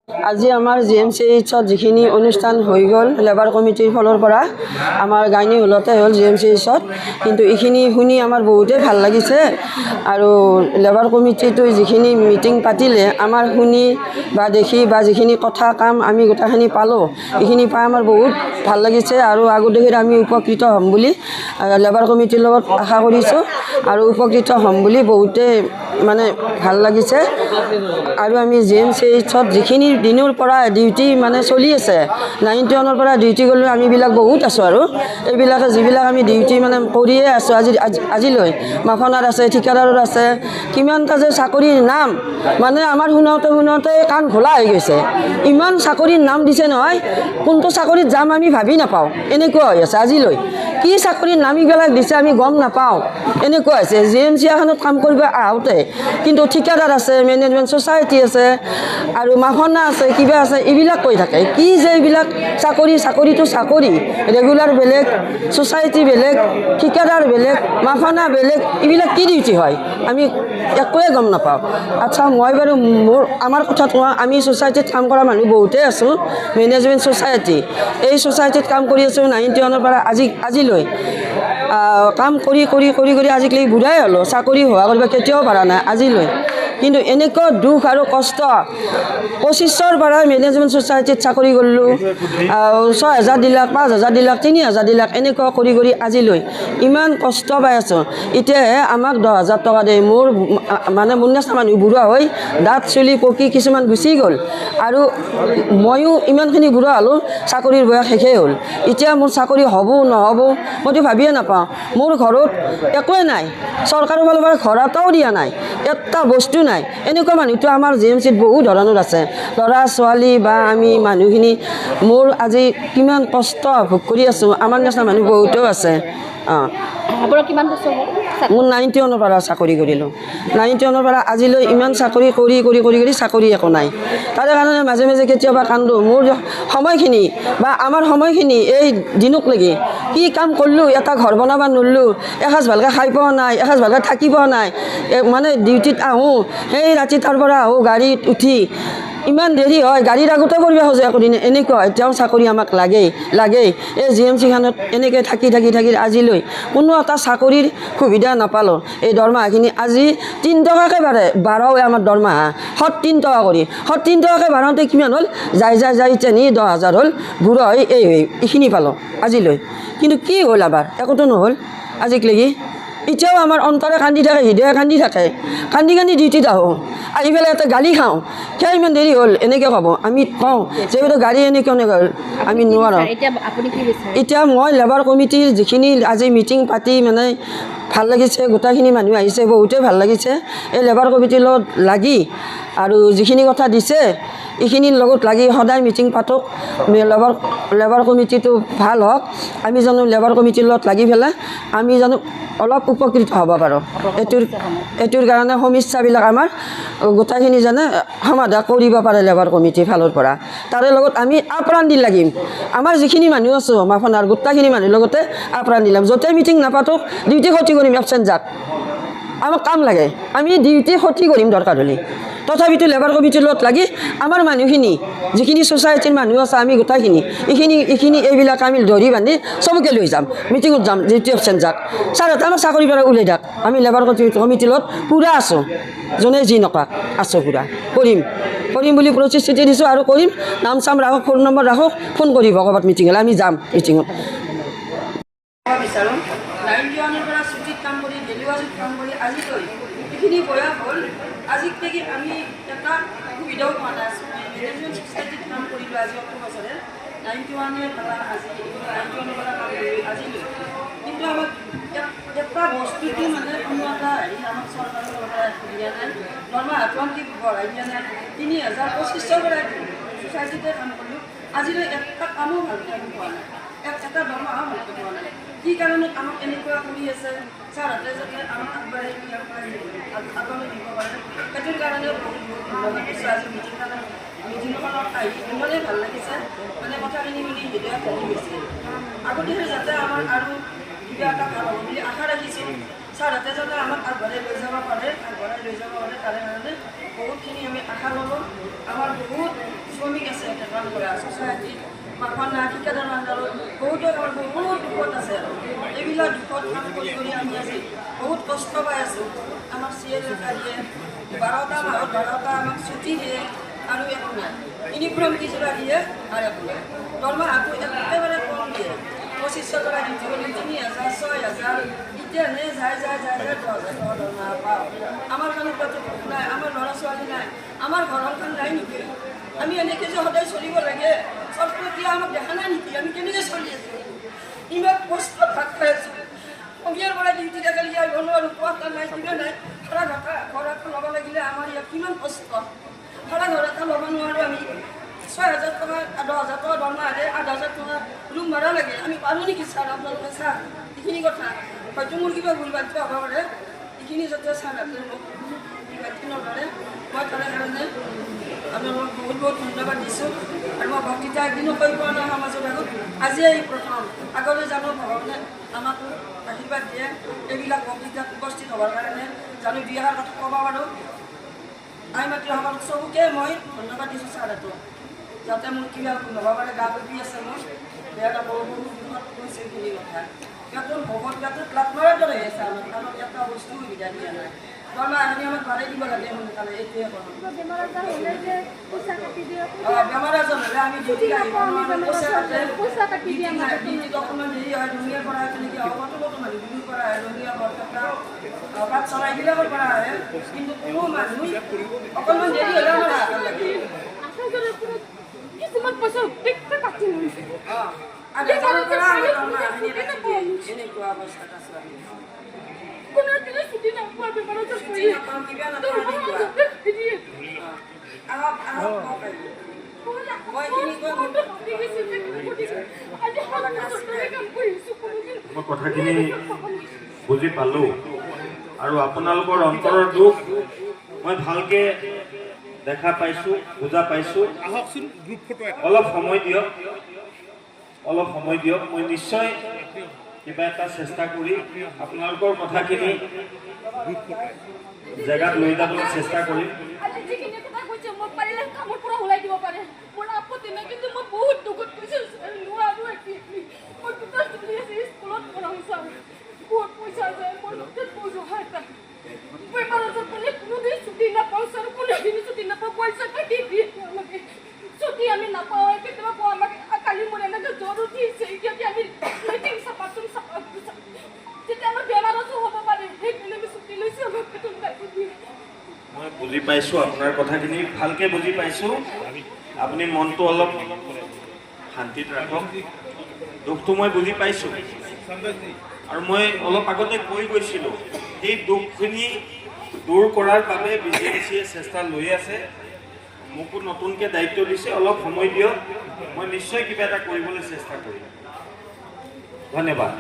আজি আমাৰ GMCHত যিখিনি অনুষ্ঠান হৈ গ'ল লেবাৰ কমিটিৰ ফালৰ পৰা আমাৰ গাইনী হলতে হ'ল GMCHত, কিন্তু এইখিনি শুনি আমাৰ বহুতেই ভাল লাগিছে। আৰু লেবাৰ কমিটিটো যিখিনি মিটিং পাতিলে আমাৰ শুনি বা দেখি বা যিখিনি কথা কাম আমি গোটেইখিনি পালোঁ, এইখিনি পাই আমাৰ বহুত ভাল লাগিছে আৰু আগতে আমি উপকৃত হ'ম বুলি লেবাৰ কমিটিৰ লগত আশা কৰিছোঁ আৰু উপকৃত হ'ম বুলি বহুতেই মানে ভাল লাগিছে। আৰু আমি GMCHত যিখিনি দিনৰ পৰা ডিউটি মানে চলি আছে 91 পৰা ডিউটি গ'লে আমিবিলাক বহুত আছোঁ আৰু এইবিলাকে যিবিলাক আমি ডিউটি মানে কৰিয়ে আছোঁ আজিলৈ মাফনাৰ আছে, ঠিকাদাৰৰ আছে, কিমানটা যে চাকৰিৰ নাম মানে আমাৰ শুনাওতে কাণ খোলা হৈ গৈছে। ইমান চাকৰিৰ নাম দিছে নহয়, কোনটো চাকৰিত যাম আমি ভাবি নাপাওঁ, এনেকুৱা হৈ আছে আজিলৈ। কি চাকৰিৰ নাম এইবিলাক দিছে আমি গম নাপাওঁ, এনেকুৱা হৈছে। GMC এখনত কাম কৰিব আহোঁতে কিন্তু ঠিকাদাৰ আছে, মেনেজমেণ্ট ছ'চাইটি আছে আৰু মাফনা আছে, কিবা আছে, এইবিলাক কৈ থাকে। কি যে এইবিলাক চাকৰিটো চাকৰি, ৰেগুলাৰ বেলেগ, ছ'চাইটি বেলেগ, ঠিকাদাৰ বেলেগ, মাফনা বেলেগ, এইবিলাক কি ডিউটি হয় আমি একোৱে গম নাপাওঁ। আচ্ছা, মই বাৰু আমাৰ কথাত কোৱা, আমি ছ'চাইটিত কাম কৰা মানুহ বহুতেই আছোঁ, মেনেজমেণ্ট ছ'চাইটি, এই ছ'চাইটিত কাম কৰি আছোঁ 91 পৰা আজিলৈ কাম কৰি আজিকালি বুঢ়াই হ'লোঁ, চাকৰি হোৱা কৰিব কেতিয়াও পৰা নাই আজিলৈ। কিন্তু এনেকুৱা দুখ আৰু কষ্ট 25ৰ পৰা মেনেজমেণ্ট ছ'চাইটিত চাকৰি কৰিলোঁ, 6,000 দিলাক, 5,000 দিলাক, 3,000 দিলাক, এনেকুৱা কৰি আজিলৈ ইমান কষ্ট পাই আছোঁ। এতিয়াহে আমাক 10,000 টকা দিয়ে। মোৰ নিচিনা মানুহ বুঢ়া হৈ দাঁত চুলি পকি কিছুমান গুচি গ'ল আৰু ময়ো ইমানখিনি বুঢ়া হ'লোঁ, চাকৰিৰ বয়স শেষেই হ'ল। এতিয়া মোৰ চাকৰি হ'ব নহ'ব মইতো ভাবিয়ে নাপাওঁ। মোৰ ঘৰত একোৱে নাই, চৰকাৰৰ ফালৰ পৰা ঘৰ এটাও দিয়া নাই, এটা বস্তু নাই। এনেকুৱা মানুহটো আমাৰ GMCত বহুত ধৰণৰ আছে, ল'ৰা ছোৱালী বা আমি মানুহখিনি। মোৰ আজি কিমান কষ্ট ভোগ কৰি আছোঁ, আমাৰ নিচিনা মানুহ বহুতো আছে। আপোনাৰ কিমান বছৰ হ'ল? মোৰ 91 পৰা চাকৰি কৰিলোঁ, 91 পৰা আজিলৈ ইমান চাকৰি কৰি চাকৰি একো নাই। তাৰে কাৰণে মাজে মাজে কেতিয়াবা কান্দোঁ। মোৰ সময়খিনি বা আমাৰ সময়খিনি এই দিনক লাগি কি কাম কৰিলোঁ, এটা ঘৰ বনাব নোৱাৰিলোঁ, এসাঁজ ভালকৈ খাই পোৱা নাই, এসাঁজ ভালকৈ থাকি পোৱা নাই। মানে ডিউটিত আহোঁ, সেই ৰাতি তাৰ পৰা আহোঁ গাড়ীত উঠি, ইমান দেৰি হয়, গাড়ীৰ আগতে কৰিব খোজে একদিন, এনেকুৱা হয়। তেওঁ চাকৰি আমাক লাগেই। এই GMCখনত এনেকৈ থাকি আজিলৈ কোনো এটা চাকৰিৰ সুবিধা নাপালোঁ। এই দৰমহাখিনি আজি 3 টকাকৈ বাঢ়াও আমাৰ দৰমহা, 3 টকা কৰি, 3 টকাকৈ বাঢ়াওঁতে কিমান হ'ল, যাই তেনি 10,000 হ'ল, বুঢ়া হৈ এইখিনি পালোঁ আজিলৈ। কিন্তু কি হ'ল, আবাৰ একোতো নহ'ল আজিলৈকে। এতিয়াও আমাৰ অন্তৰে কান্দি থাকে, হৃদয়ে কান্দি থাকে, কান্দি ডিউটিত আহোঁ, আহি পেলাই এটা গালি খাওঁ, কিয় ইমান দেৰি হ'ল এনেকৈ ক'ব। আমি কওঁ যে বাইদেউ গাড়ী এনেকৈ হ'ল, আমি নোৱাৰোঁ। এতিয়া মই লেবাৰ কমিটিৰ যিখিনি আজি মিটিং পাতি মানে ভাল লাগিছে, গোটেইখিনি মানুহ আহিছে, বহুতেই ভাল লাগিছে। এই লেবাৰ কমিটিৰ লগত লাগি আৰু যিখিনি কথা দিছে এইখিনিৰ লগত লাগি সদায় মিটিং পাতক, লেবাৰ কমিটিটো ভাল হওক। আমি জানো লেবাৰ কমিটিৰ লগত লাগি পেলাই আমি জানো অলপ উপকৃত হ'ব পাৰোঁ। এইটোৰ কাৰণে সমস্যাবিলাক আমাৰ গোটেইখিনি জানে সমাধান কৰিব পাৰে লেবাৰ কমিটিৰ ফালৰ পৰা। তাৰে লগত আমি আপ্ৰাণ দি লাগিম। আমাৰ যিখিনি মানুহ আছোঁ মাফনাৰ গোটেইখিনি মানুহৰ লগতে আপ্ৰাণ দিলাম। য'তেই মিটিং নাপাতোঁ ডিউটি ক্ষতি কৰিম, এবচেণ্ট যাক, আমাক কাম লাগে, আমি ডিউটি ক্ষতি কৰিম দৰকাৰ হ'লে। তথাপিতো লেবাৰ কমিটিৰ লগত লাগি আমাৰ মানুহখিনি যিখিনি ছ'চাইটিৰ মানুহ আছে আমি গোটেইখিনি এইবিলাক আমি ধৰি বান্ধি চবকে লৈ যাম, মিটিঙত যাম, ডিউটি এবচেণ্ট যাক, ছাৰহঁতে আমাক চাকৰিৰ পৰা ওলাই যাওক। আমি লেবাৰ কমিটিৰ লগত পূৰা আছোঁ, যোনে যি নকওক আছোঁ, পূৰা কৰিম বুলি প্ৰতিশ্ৰুতি দিছোঁ আৰু কৰিম। নাম চাম ৰাখক, ফোন নম্বৰ ৰাখক, ফোন কৰিব ক'ৰবাত মিটিং হ'লে আমি যাম মিটিঙত। বিচাৰোঁ 91 পৰা ছুটীত কাম কৰি, ডেলিভাৰীত কাম কৰি আজিলৈ এইখিনি বয়স হ'ল, আজিলৈকে আমি এটা সুবিধাও পোৱা নাই। মেনেজমেণ্ট ছ'চাইটিত কাম কৰিলোঁ আজি 8 বছৰে, 91 পৰা কাম কৰি আজিলৈ, কিন্তু আমাক এটা বস্তুটো মানে কোনো এটা আমাক চৰকাৰৰ পৰা দিয়া নাই, দৰমহাটো আনকি বঢ়াই দিয়া নাই। 3,000 25ৰ পৰা ছ'চাইটিতে কাম কৰিলোঁ, আজিলৈ এটা কামো ভালকৈ আমি পোৱা নাই, এটা দৰমহাও ভালকৈ পোৱা নাই। কি কাৰণত আমাক এনেকুৱা কৰি আছে, ছাৰহঁতে যাতে আমাক আগবাঢ়াই আগলৈ দিব পাৰে, সেইটোৰ কাৰণেও বহুত ধন্যবাদ দিছোঁ। আজি মিটিংখনত আহি ইমানেই ভাল লাগিছে, মানে কথাখিনি শুনি হৃদয় ভাঙি গৈছে। আগতেও যাতে আমাৰ আৰু কিবা এটা ভাল হ'ব বুলি আশা ৰাখিছোঁ। ছাৰহঁতে যাতে আমাক আগবঢ়াই লৈ যাব পাৰে, তাৰে কাৰণে বহুতখিনি আমি আশা ল'লোঁ। আমাৰ বহুত কৰা ছ'চাইটি মাখনা ঠিকাদাৰ আণ্ডাৰত বহুতো আমাৰ বহুত দুখত আছে আৰু এইবিলাক দুখত কাম কৰি আমি আজি বহুত কষ্ট পাই আছোঁ আমাক চিএলএ দিয়ে 12টা মাহত 12টা আমাক ছুটি দিয়ে আৰু একো নাই ইউনিফৰ্ম কিছুৰা দিয়ে আৰু একো নাই দৰমহাটো একেবাৰে কম দিয়ে 2500 টকা দি 3000 6000 এতিয়া নে যায় 10,000 দৰমহা পাওঁ আমাৰ কাৰণে তাতে ভোক নাই আমাৰ ল'ৰা ছোৱালী নাই আমাৰ ঘৰখন নাই নেকি আমি এনেকৈ যে সদায় চলিব লাগে চৰকাৰে আমাক দেখা নাই নেকি আমি কেনেকৈ চলি আছোঁ ইমান কষ্ট ভাত খাই আছোঁ সন্ধিয়াৰ পৰা ডিউটি দেখালি আহিব নোৱাৰোঁ কোৱাটা নাই কিবা নাই ভাড়া ঘৰ এটা ল'ব লাগিলে আমাৰ ইয়াত কিমান কষ্ট ভাড়া ঘৰ এটা ল'ব নোৱাৰোঁ আমি 6,000 টকা 10,000 টকা দৰমহা দিয়ে 8,000 টকা ৰুম ভাড়া লাগে আমি পাৰোঁ নেকি ছাৰ আপোনালোকে ছাৰ এইখিনি কথা হয়তো মোৰ কিবা ভুল বাধ্য হ'ব পাৰে এইখিনি যাতে ছাৰ আপুনি মোক বাধ্য নকৰে মই তাৰে কাৰণে আপোনালোকক বহুত বহুত ধন্যবাদ দিছোঁ আৰু মই ভক্তিতা একদিনো কৈ পোৱা নাই সমাজৰ আগত আজি এই প্ৰথম আগলৈ জানো ভগৱানে আমাক আশীৰ্বাদ দিয়ে এইবিলাক ভক্তিতাত উপস্থিত হ'বৰ কাৰণে জানো দুই এষাৰ কথা ক'ব পাৰোঁ আই মাতৃসকল চবকে মই ধন্যবাদ দিছোঁ ছাৰ এইটো যাতে মোৰ কিবা নহ'ব পাৰে গা কঁপি আছে মোৰ বেয়া নাপাব বহুত দুখত কৈছে এইখিনি কথা সিহঁতৰ বহুত গাঁতত লাভ মাৰাৰ দৰে হৈছে আমাক আমাক এটা বস্তু সুবিধা দিয়া নাই দৰমহা এখিনি আমাক ভাড়াই দিব লাগে সোনকালে এইটোৱে কৰোঁ বেমাৰ আজাৰ হ'লে আমি ডিউটি আহিব নোৱাৰোঁ পইচা কাটি দিয়ে ডিউটিত অকণমান দেৰি হয় ৰঙিয়াৰ পৰা তেনেকৈ অকণমান মানুহ বিহুৰ পৰা আহে ৰঙিয়া বৰপেটা বাট চৰাইবিলাকৰ পৰা আহে কিন্তু কোনো মানুহ অকণমান দেৰি হ'লে আমাৰ হাত লাগে কিছুমান পইচা কাটি লৈছে এনেকুৱা অৱস্থাত আছোঁ আমি কোনো দিনে ছুটি নাপাওঁ বেমাৰৰ মই কথাখিনি বুজি পালোঁ আৰু আপোনালোকৰ অন্তৰৰ দুখ মই ভালকৈ দেখা পাইছোঁ বুজা পাইছোঁ অলপ সময় দিয়ক মই নিশ্চয় কিবা এটা চেষ্টা কৰি আপোনালোকৰ কথাখিনি জেগাত লৈ যাবলৈ চেষ্টা কৰিম আজি যিখিনি কথা কৈছে মই পাৰিলে কামৰ পৰা ওলাই দিব পাৰে মোৰ আপত্তি নাই কিন্তু মই বহুত দুখত কৈছোঁ নোৱাৰোঁ মই দুটা চলি আছে স্কুলত পঢ়াওঁ চাওঁ বহুত পইচা যায় মই পঢ়ো এটা বেমাৰ আজাৰ পালে কোনোদিন ছুটি নাপাওঁ ছাৰ কোনোদিন ছুটি নাপাওঁ পইচা কাটি দিয়ে তেওঁলোকে ছুটি আমি নাপাওঁ কেতিয়াবা কওঁ আমাক কালি মোৰ এনেকৈ জ্বৰ উঠিছে এতিয়া আমি লেট্ৰিন চাফা তেতিয়া আমাৰ বেমাৰ আজাৰ হ'ব পাৰে সেইকাৰণে আমি ছুটি লৈছোঁ আমাক বেতন কাটি দিয়ে মই বুজি পাইছোঁ আপোনাৰ কথাখিনি ভালকৈ বুজি পাইছোঁ আপুনি মনটো অলপ শান্তিত ৰাখক দুখটো মই বুজি পাইছোঁ আৰু মই অলপ আগতে কৈ গৈছিলোঁ সেই দুখখিনি দূৰ কৰাৰ বাবে BJMCয়ে চেষ্টা লৈ আছে মোকো নতুনকৈ দায়িত্ব দিছে অলপ সময় দিয়ক মই নিশ্চয় কিবা এটা কৰিবলৈ চেষ্টা কৰিম ধন্যবাদ